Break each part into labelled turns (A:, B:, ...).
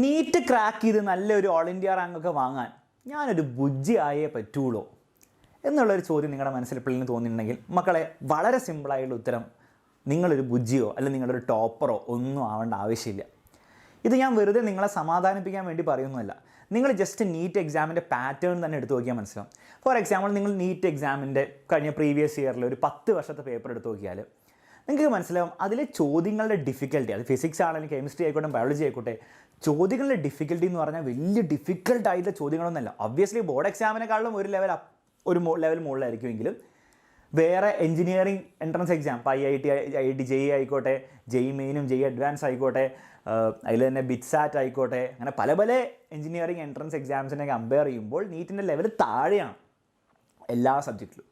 A: NEET crack ചെയ്ത് നല്ലൊരു all India റാങ്കൊക്കെ വാങ്ങാൻ ഞാനൊരു ബുജ്ജി ആയേ പറ്റുള്ളൂ എന്നുള്ളൊരു ചോദ്യം നിങ്ങളുടെ മനസ്സിൽ എപ്പോഴും തോന്നിയിട്ടുണ്ടെങ്കിൽ മക്കളെ, വളരെ സിമ്പിളായുള്ള ഉത്തരം നിങ്ങളൊരു ബുജ്ജിയോ അല്ലെങ്കിൽ നിങ്ങളൊരു ടോപ്പറോ ഒന്നും ആവേണ്ട ആവശ്യമില്ല. ഇത് ഞാൻ വെറുതെ നിങ്ങളെ സമാധാനിപ്പിക്കാൻ വേണ്ടി പറയുന്നതല്ല. നിങ്ങൾ ജസ്റ്റ് നീറ്റ് എക്സാമിൻ്റെ പാറ്റേൺ തന്നെ എടുത്ത് നോക്കിയാൽ മനസ്സിലാവും. ഫോർ എക്സാമ്പിൾ, നിങ്ങൾ നീറ്റ് എക്സാമിൻ്റെ കഴിഞ്ഞ പ്രീവിയസ് ഇയറിൽ ഒരു 10 വർഷത്തെ പേപ്പർ എടുത്ത് നോക്കിയാൽ നിങ്ങൾക്ക് മനസ്സിലാവും അതിലെ ചോദ്യങ്ങളുടെ ഡിഫിക്കൽട്ടി, അത് ഫിസിക്സ് ആണെങ്കിലും കെമിസ്ട്രി ആയിക്കോട്ടെ ബയോളജി ആയിക്കോട്ടെ, ചോദ്യങ്ങളുടെ ഡിഫിക്കൽട്ടി എന്ന് പറഞ്ഞാൽ വലിയ ഡിഫിക്കൽട്ടായിട്ടുള്ള ചോദ്യങ്ങളൊന്നുമല്ല. ഒബ്വിയസ്ലി ബോർഡ് എക്സാമിനെക്കാളും ഒരു ലെവൽ മുകളിലായിരിക്കുമെങ്കിലും വേറെ എഞ്ചിനീയറിംഗ് എൻട്രൻസ് എക്സാം, ഇപ്പോൾ IIT JEE ആയിക്കോട്ടെ, JEE മെയിനും JEE അഡ്വാൻസ് ആയിക്കോട്ടെ, അതിൽ തന്നെ ബിറ്റ്സാറ്റ് ആയിക്കോട്ടെ, അങ്ങനെ പല പല എഞ്ചിനീയറിംഗ് എൻട്രൻസ് എക്സാംസിനെ കമ്പയർ ചെയ്യുമ്പോൾ നീറ്റിൻ്റെ ലെവൽ താഴെയാണ് എല്ലാ സബ്ജക്റ്റിലും.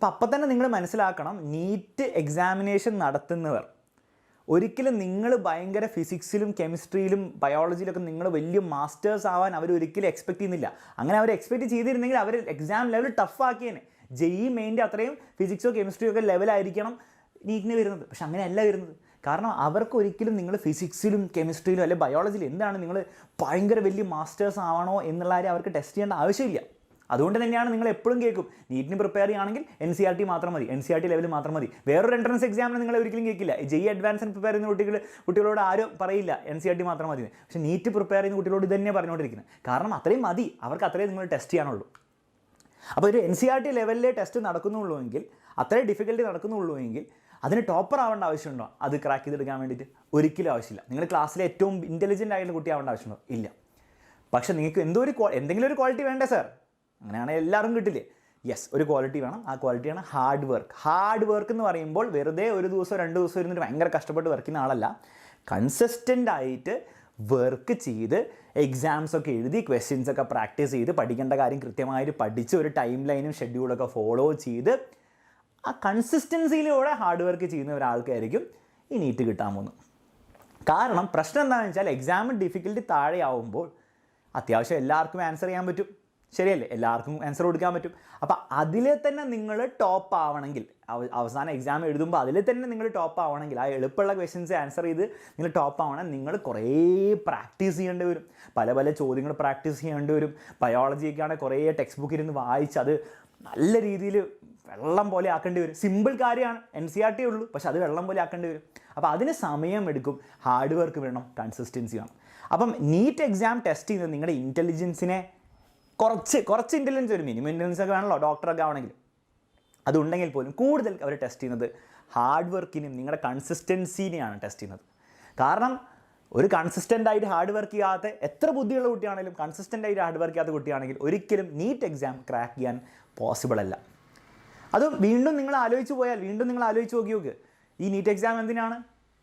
A: അപ്പം തന്നെ നിങ്ങൾ മനസ്സിലാക്കണം, നീറ്റ് എക്സാമിനേഷൻ നടത്തുന്നവർ ഒരിക്കലും നിങ്ങൾ ഭയങ്കര ഫിസിക്സിലും കെമിസ്ട്രിയിലും ബയോളജിയിലൊക്കെ നിങ്ങൾ വലിയ മാസ്റ്റേഴ്സ് ആവാൻ അവർ ഒരിക്കലും എക്സ്പെക്ട് ചെയ്യുന്നില്ല. അങ്ങനെ അവർ എക്സ്പെക്ട് ചെയ്തിരുന്നെങ്കിൽ അവർ എക്സാം ലെവൽ ടഫ് ആക്കിയേനെ. JEE മെയിൻ്റെ അത്രയും ഫിസിക്സോ കെമിസ്ട്രിയോ ഒക്കെ ലെവലായിരിക്കണം നീറ്റിന് വരുന്നത്. പക്ഷെ അങ്ങനെയല്ല വരുന്നത്. കാരണം അവർക്ക് ഒരിക്കലും നിങ്ങൾ ഫിസിക്സിലും കെമിസ്ട്രിയിലും അല്ലെങ്കിൽ ബയോളജിയിലും എന്താണ് നിങ്ങൾ ഭയങ്കര വലിയ മാസ്റ്റേഴ്സ് ആവണോ എന്നുള്ള കാര്യം അവർക്ക് ടെസ്റ്റ് ചെയ്യേണ്ട ആവശ്യമില്ല. അതുകൊണ്ട് തന്നെയാണ് നിങ്ങൾ എപ്പോഴും കേൾക്കും, നീറ്റിന് പ്രിപ്പയർ ചെയ്യുകയാണെങ്കിൽ NCERT മാത്രം മതി, NCERT ലെവൽ മാത്രം മതി. വേറൊരു എൻട്രൻസ് എക്സാമിന് നിങ്ങൾ ഒരിക്കലും കേൾക്കില്ല. JEE അഡ്വാൻസിന് പ്രിപ്പയർ ചെയ്യുന്ന കുട്ടികളോട് ആരും പറയില്ല NCERT മാത്രം മതി. പക്ഷേ നീറ്റ് പ്രിപ്പയർ ചെയ്യുന്ന കുട്ടികളോട് ഇത് തന്നെ പറഞ്ഞുകൊണ്ടിരിക്കുന്നത്. കാരണം അത്രയും മതി, അവർക്ക് അത്രയും നിങ്ങൾ ടെസ്റ്റ് ചെയ്യാനുള്ളൂ. അപ്പോൾ ഒരു NCERT ലെവലിലെ ടെസ്റ്റ് നടക്കുന്നുള്ളൂ എങ്കിൽ, അത്രയും ഡിഫിക്കൽട്ടി നടക്കുന്നുള്ളൂ എങ്കിൽ അതിന് ടോപ്പർ ആവേണ്ട ആവശ്യമുണ്ടോ? അത് ക്രാക്ക് ചെയ്തെടുക്കാൻ വേണ്ടിയിട്ട് ഒരിക്കലും ആവശ്യമില്ല. നിങ്ങൾ ക്ലാസ്സിലെ ഏറ്റവും ഇൻ്റലിജൻ്റ് ആയിട്ടുള്ള കുട്ടി ആവേണ്ട ആവശ്യമുണ്ടോ? ഇല്ല. പക്ഷേ നിങ്ങൾക്ക് എന്തെങ്കിലും ഒരു ക്വാളിറ്റി വേണ്ടേ സാർ? അങ്ങനെയാണെങ്കിൽ എല്ലാവരും കിട്ടില്ലേ? യെസ്, ഒരു ക്വാളിറ്റി വേണം. ആ ക്വാളിറ്റിയാണ് ഹാർഡ് വർക്ക്. ഹാർഡ് വർക്ക് എന്ന് പറയുമ്പോൾ വെറുതെ ഒരു ദിവസം 2 ദിവസം ഇരുന്നിട്ട് ഭയങ്കര കഷ്ടപ്പെട്ട് വർക്ക് ചെയ്യുന്ന ആളല്ല. കൺസിസ്റ്റൻ്റ് ആയിട്ട് വർക്ക് ചെയ്ത് എക്സാംസൊക്കെ എഴുതി ക്വസ്റ്റ്യൻസൊക്കെ പ്രാക്ടീസ് ചെയ്ത് പഠിക്കേണ്ട കാര്യം കൃത്യമായിട്ട് പഠിച്ച് ഒരു ടൈം ലൈനും ഷെഡ്യൂളൊക്കെ ഫോളോ ചെയ്ത് ആ കൺസിസ്റ്റൻസിയിലൂടെ ഹാർഡ് വർക്ക് ചെയ്യുന്ന ഒരാൾക്കായിരിക്കും ഈ നീറ്റ് കിട്ടാൻ പോകുന്നത്. കാരണം പ്രശ്നം എന്താണെന്ന് വെച്ചാൽ എക്സാം ഡിഫിക്കൽട്ടി താഴെയാവുമ്പോൾ അത്യാവശ്യം എല്ലാവർക്കും ആൻസർ ചെയ്യാൻ പറ്റും, ശരിയല്ലേ? എല്ലാവർക്കും ആൻസർ കൊടുക്കാൻ പറ്റും. അപ്പോൾ അതിൽ തന്നെ നിങ്ങൾ ടോപ്പ് ആവണമെങ്കിൽ, അവസാന എക്സാം എഴുതുമ്പോൾ അതിൽ തന്നെ നിങ്ങൾ ടോപ്പ് ആവണമെങ്കിൽ, ആ എളുപ്പമുള്ള ക്വസ്റ്റ്യൻസ് ആൻസർ ചെയ്ത് നിങ്ങൾ ടോപ്പ് ആവണം, നിങ്ങൾ കുറേ പ്രാക്ടീസ് ചെയ്യേണ്ടി വരും. പല പല ചോദ്യങ്ങൾ പ്രാക്ടീസ് ചെയ്യേണ്ടി വരും. ബയോളജിയൊക്കെയാണെങ്കിൽ കുറേ ടെക്സ്റ്റ് ബുക്കിൽ ഇരുന്ന് വായിച്ച് അത് നല്ല രീതിയിൽ വെള്ളം പോലെ ആക്കേണ്ടി വരും. സിമ്പിൾ കാര്യമാണ്, NCERT ഉള്ളൂ, പക്ഷെ അത് വെള്ളം പോലെ ആക്കേണ്ടി വരും. അപ്പോൾ അതിന് സമയം എടുക്കും, ഹാർഡ് വർക്ക് വേണം, കൺസിസ്റ്റൻസി വേണം. അപ്പം നീറ്റ് എക്സാം ടെസ്റ്റ് ചെയ്യുന്നത് നിങ്ങളുടെ ഇൻ്റലിജൻസിനെ കുറച്ച് ഇൻ്റലിജൻസ്, ഒരു മിനിമം ഇൻ്റലിജൻസ് ഒക്കെ വേണമല്ലോ ഡോക്ടറൊക്കെ ആവണമെങ്കിൽ. അതുണ്ടെങ്കിൽ പോലും കൂടുതൽ അവർ ടെസ്റ്റ് ചെയ്യുന്നത് ഹാർഡ് വർക്കിനും നിങ്ങളുടെ കൺസിസ്റ്റൻസിനെയാണ് ടെസ്റ്റ് ചെയ്യുന്നത്. കാരണം ഒരു കൺസിസ്റ്റൻ്റ് ആയിട്ട് ഹാർഡ് വർക്ക് ചെയ്യാത്ത എത്ര ബുദ്ധിയുള്ള കുട്ടിയാണെങ്കിലും കൺസിസ്റ്റൻ്റ് ആയിട്ട് ഹാർഡ് വർക്ക് ചെയ്യാത്ത കുട്ടിയാണെങ്കിൽ ഒരിക്കലും നീറ്റ് എക്സാം ക്രാക്ക് ചെയ്യാൻ പോസിബിൾ അല്ല. അത് വീണ്ടും നിങ്ങൾ ആലോചിച്ച് നോക്ക്, ഈ നീറ്റ് എക്സാം എന്തിനാണ്?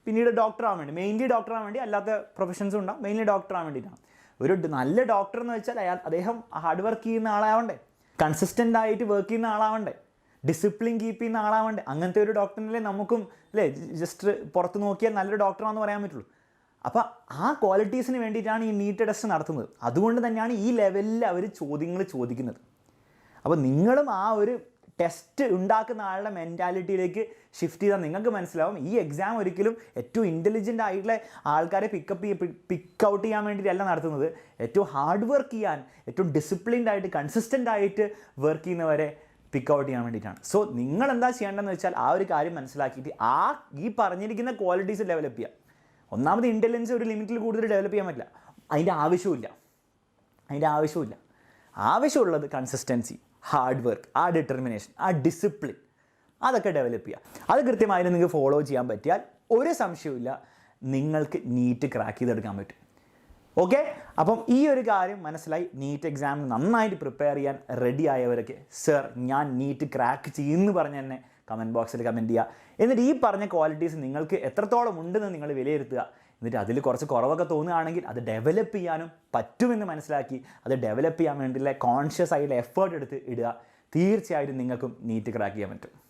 A: പിന്നീട് ഡോക്ടർ ആവാൻ വേണ്ടി, മെയിൻലി ഡോക്ടർ ആവാൻ വേണ്ടി, അല്ലാത്ത പ്രൊഫഷൻസും ഉണ്ടാവും, മെയിൻലി ഡോക്ടർ ആവാൻ വേണ്ടിയിട്ടാണ്. ഒരു നല്ല ഡോക്ടർ എന്ന് വെച്ചാൽ അദ്ദേഹം ഹാർഡ് വർക്ക് ചെയ്യുന്ന ആളാവണ്ടേ, കൺസിസ്റ്റൻ്റ് ആയിട്ട് വർക്ക് ചെയ്യുന്ന ആളാവണ്ടേ, ഡിസിപ്ലിൻ കീപ്പ് ചെയ്യുന്ന ആളാവണ്ടേ. അങ്ങനത്തെ ഒരു ഡോക്ടറിനല്ലേ നമുക്കും അല്ലേ ജസ്റ്റ് പുറത്ത് നോക്കിയാൽ നല്ലൊരു ഡോക്ടറാണെന്ന് പറയാൻ പറ്റുള്ളൂ. അപ്പോൾ ആ ക്വാളിറ്റീസിന് വേണ്ടിയിട്ടാണ് ഈ നീറ്റ് ടെസ്റ്റ് നടത്തുന്നത്. അതുകൊണ്ട് തന്നെയാണ് ഈ ലെവലിൽ അവർ ചോദ്യങ്ങൾ ചോദിക്കുന്നത്. അപ്പോൾ നിങ്ങളും ആ ഒരു ടെസ്റ്റ് ഉണ്ടാക്കുന്ന ആളുടെ മെൻറ്റാലിറ്റിയിലേക്ക് ഷിഫ്റ്റ് ചെയ്താൽ നിങ്ങൾക്ക് മനസ്സിലാവും ഈ എക്സാം ഒരിക്കലും ഏറ്റവും ഇൻ്റലിജൻ്റ് ആയിട്ടുള്ള ആൾക്കാരെ പിക്ക് ഔട്ട് ചെയ്യാൻ വേണ്ടിയിട്ടല്ല നടത്തുന്നത്. ഏറ്റവും ഹാർഡ് വർക്ക് ചെയ്യാൻ, ഏറ്റവും ഡിസിപ്ലിൻഡ് ആയിട്ട് കൺസിസ്റ്റൻ്റ് ആയിട്ട് വർക്ക് ചെയ്യുന്നവരെ പിക്ക് ഔട്ട് ചെയ്യാൻ വേണ്ടിയിട്ടാണ്. സോ നിങ്ങൾ എന്താ ചെയ്യേണ്ടതെന്ന് വെച്ചാൽ ആ ഒരു കാര്യം മനസ്സിലാക്കിയിട്ട് ഈ പറഞ്ഞിരിക്കുന്ന ക്വാളിറ്റീസ് ഡെവലപ്പ് ചെയ്യുക. ഒന്നാമത് ഇൻ്റലിജൻസ് ഒരു ലിമിറ്റിൽ കൂടുതൽ ഡെവലപ്പ് ചെയ്യാൻ പറ്റില്ല, അതിൻ്റെ ആവശ്യമില്ല. ആവശ്യമുള്ളത് കൺസിസ്റ്റൻസി, ഹാർഡ് വർക്ക്, ആ ഡിറ്റർമിനേഷൻ, ആ ഡിസിപ്ലിൻ, അതൊക്കെ ഡെവലപ്പ് ചെയ്യുക. അത് കൃത്യമായിട്ട് നിങ്ങൾക്ക് ഫോളോ ചെയ്യാൻ പറ്റിയാൽ ഒരു സംശയമില്ല, നിങ്ങൾക്ക് നീറ്റ് ക്രാക്ക് ചെയ്തെടുക്കാൻ പറ്റും. ഓക്കെ, അപ്പം ഈ ഒരു കാര്യം മനസ്സിലായി. നീറ്റ് എക്സാമിന് നന്നായിട്ട് പ്രിപ്പയർ ചെയ്യാൻ റെഡി ആയവരൊക്കെ സർ ഞാൻ നീറ്റ് ക്രാക്ക് ചെയ്യുമെന്ന് പറഞ്ഞ് തന്നെ കമൻറ്റ് ബോക്സിൽ കമൻറ്റ് ചെയ്യുക. എന്നിട്ട് ഈ പറഞ്ഞ ക്വാളിറ്റീസ് നിങ്ങൾക്ക് എത്രത്തോളം ഉണ്ടെന്ന് നിങ്ങൾ വിലയിരുത്തുക. എന്നിട്ട് അതിൽ കുറച്ച് കുറവൊക്കെ തോന്നുകയാണെങ്കിൽ അത് ഡെവലപ്പ് ചെയ്യാനും പറ്റുമെന്ന് മനസ്സിലാക്കി അത് ഡെവലപ്പ് ചെയ്യാൻ വേണ്ടിയുള്ള കോൺഷ്യസ് ആയിട്ടുള്ള എഫേർട്ട് എടുത്ത് ഇടുക. തീർച്ചയായിട്ടും നിങ്ങൾക്കും നീറ്റ് ക്രാക്ക് ചെയ്യാൻ പറ്റും.